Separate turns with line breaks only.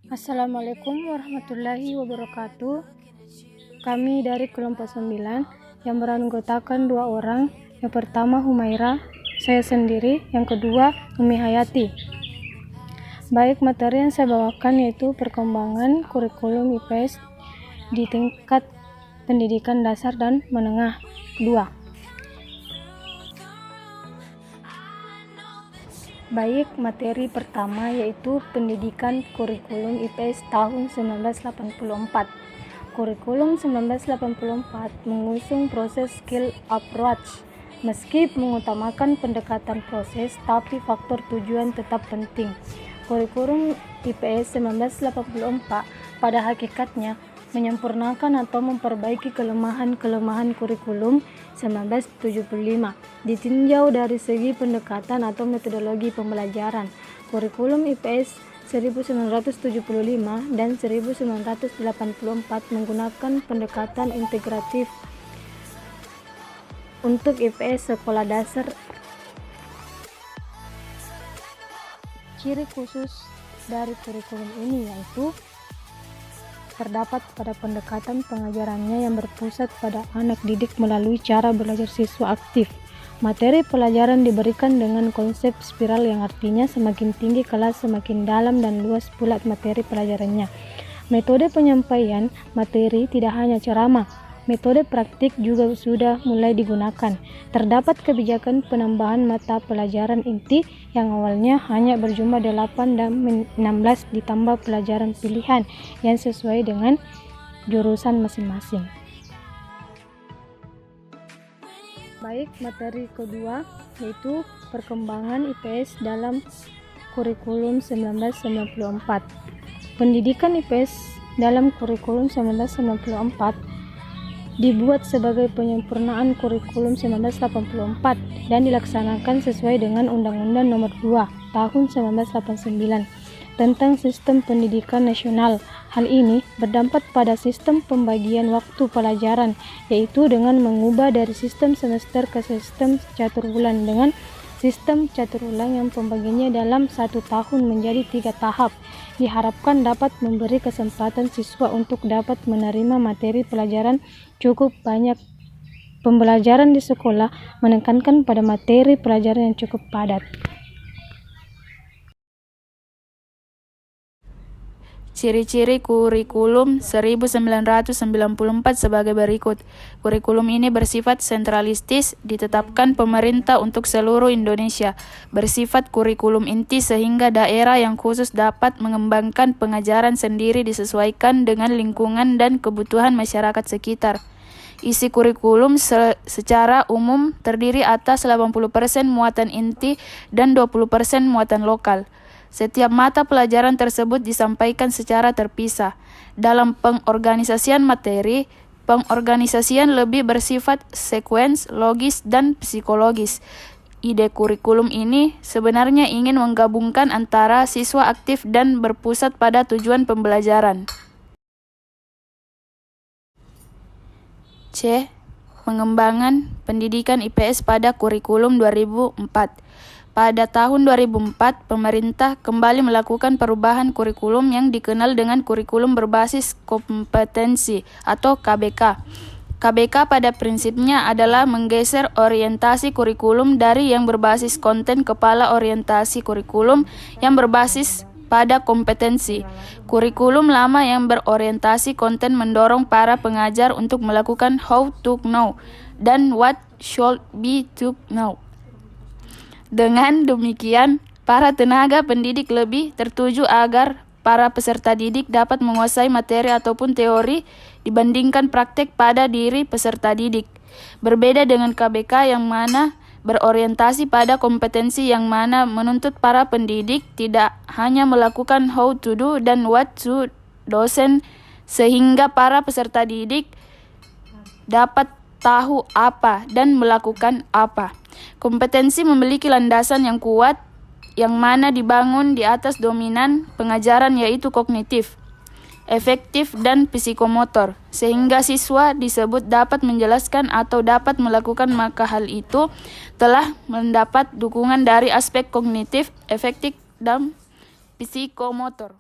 Assalamualaikum warahmatullahi wabarakatuh. Kami dari kelompok 9 yang beranggotakan 2 orang. Yang pertama Humaira, saya sendiri. Yang kedua Umi Hayati. Baik, materi yang saya bawakan yaitu perkembangan kurikulum IPS di tingkat pendidikan dasar dan menengah 2. Baik, materi pertama yaitu pendidikan kurikulum IPS tahun 1984. Kurikulum 1984 mengusung proses skill approach. Meski mengutamakan pendekatan proses, tapi faktor tujuan tetap penting. Kurikulum IPS 1984 pada hakikatnya menyempurnakan atau memperbaiki kelemahan-kelemahan kurikulum 1975 ditinjau dari segi pendekatan atau metodologi pembelajaran. Kurikulum IPS 1975 dan 1984 menggunakan pendekatan integratif untuk IPS sekolah dasar. Ciri khusus dari kurikulum ini yaitu terdapat pada pendekatan pengajarannya yang berpusat pada anak didik melalui cara belajar siswa aktif. Materi pelajaran diberikan dengan konsep spiral yang artinya semakin tinggi kelas semakin dalam dan luas pula materi pelajarannya. Metode penyampaian materi tidak hanya ceramah, metode praktik juga sudah mulai digunakan. Terdapat kebijakan penambahan mata pelajaran inti yang awalnya hanya berjumlah 8 dan 16 ditambah pelajaran pilihan yang sesuai dengan jurusan masing-masing. Baik, materi kedua yaitu perkembangan IPS dalam kurikulum 1994. Pendidikan IPS dalam kurikulum 1994 dibuat sebagai penyempurnaan kurikulum 1984 dan dilaksanakan sesuai dengan Undang-Undang Nomor 2 Tahun 1989 tentang Sistem Pendidikan Nasional. Hal ini berdampak pada sistem pembagian waktu pelajaran, yaitu dengan mengubah dari sistem semester ke sistem catur bulan dengan sistem catur ulang yang pembagiannya dalam 1 tahun menjadi 3 tahap. Diharapkan dapat memberi kesempatan siswa untuk dapat menerima materi pelajaran cukup banyak. Pembelajaran di sekolah menekankan pada materi pelajaran yang cukup padat.
Ciri-ciri kurikulum 1994 sebagai berikut. Kurikulum ini bersifat sentralistis, ditetapkan pemerintah untuk seluruh Indonesia. Bersifat kurikulum inti sehingga daerah yang khusus dapat mengembangkan pengajaran sendiri disesuaikan dengan lingkungan dan kebutuhan masyarakat sekitar. Isi kurikulum secara umum terdiri atas 80% muatan inti dan 20% muatan lokal. Setiap mata pelajaran tersebut disampaikan secara terpisah. Dalam pengorganisasian materi, pengorganisasian lebih bersifat sekuens, logis, dan psikologis. Ide kurikulum ini sebenarnya ingin menggabungkan antara siswa aktif dan berpusat pada tujuan pembelajaran. C. Pengembangan pendidikan IPS pada kurikulum 2004. Pada tahun 2004, pemerintah kembali melakukan perubahan kurikulum yang dikenal dengan kurikulum berbasis kompetensi atau KBK. KBK pada prinsipnya adalah menggeser orientasi kurikulum dari yang berbasis konten kepada orientasi kurikulum yang berbasis pada kompetensi. Kurikulum lama yang berorientasi konten mendorong para pengajar untuk melakukan how to know dan what should be to know. Dengan demikian, para tenaga pendidik lebih tertuju agar para peserta didik dapat menguasai materi ataupun teori dibandingkan praktek pada diri peserta didik. Berbeda dengan KBK yang mana berorientasi pada kompetensi yang mana menuntut para pendidik tidak hanya melakukan how to do dan what to dosen sehingga para peserta didik dapat tahu apa dan melakukan apa. Kompetensi memiliki landasan yang kuat yang mana dibangun di atas dominan pengajaran yaitu kognitif, efektif, dan psikomotor, sehingga siswa disebut dapat menjelaskan atau dapat melakukan maka hal itu telah mendapat dukungan dari aspek kognitif, efektif, dan psikomotor.